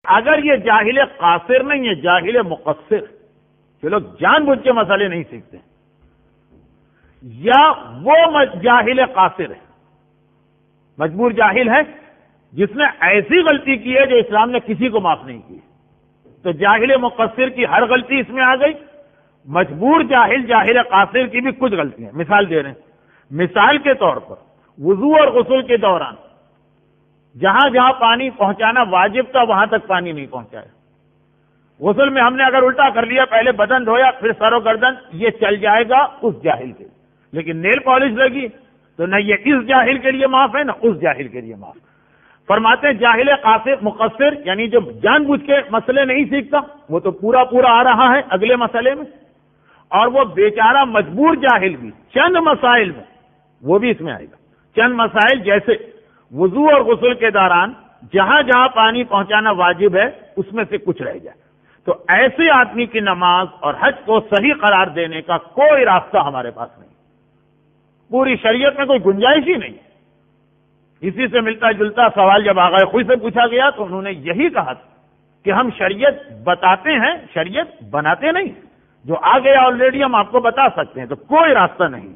اگر یہ جاہل قاصر نہیں ہے، جاہل مقصر، جو لوگ جان بوجھ کے مسئلے نہیں سیکھتے، یا وہ جاہل قاصر ہے، مجبور جاہل ہے جس نے ایسی غلطی کی ہے جو اسلام نے کسی کو معاف نہیں کی، تو جاہل مقصر کی ہر غلطی اس میں آ گئی، مجبور جاہل جاہل قاصر کی بھی کچھ غلطیاں. مثال دے رہے ہیں، مثال کے طور پر وضو اور غسل کے دوران جہاں جہاں پانی پہنچانا واجب تھا وہاں تک پانی نہیں پہنچایا. غسل میں ہم نے اگر الٹا کر لیا، پہلے بدن دھویا پھر سر و گردن، یہ چل جائے گا اس جاہل کے، لیکن نیل پالش لگی تو نہ یہ اس جاہل کے لیے معاف ہے نہ اس جاہل کے لیے معاف. فرماتے ہیں جاہل قاصر مقصر یعنی جو جان بوجھ کے مسئلے نہیں سیکھتا وہ تو پورا آ رہا ہے اگلے مسئلے میں، اور وہ بیچارہ مجبور جاہل بھی چند مسائل میں وہ بھی اس میں آئے گا. چند مسائل جیسے وضو اور غسل کے دوران جہاں جہاں پانی پہنچانا واجب ہے اس میں سے کچھ رہ جائے، تو ایسے آدمی کی نماز اور حج کو صحیح قرار دینے کا کوئی راستہ ہمارے پاس نہیں، پوری شریعت میں کوئی گنجائش ہی نہیں. اسی سے ملتا جلتا سوال جب آغا خود سے پوچھا گیا تو انہوں نے یہی کہا تھا کہ ہم شریعت بتاتے ہیں، شریعت بناتے نہیں، جو آ گیا آلریڈی ہم آپ کو بتا سکتے ہیں، تو کوئی راستہ نہیں.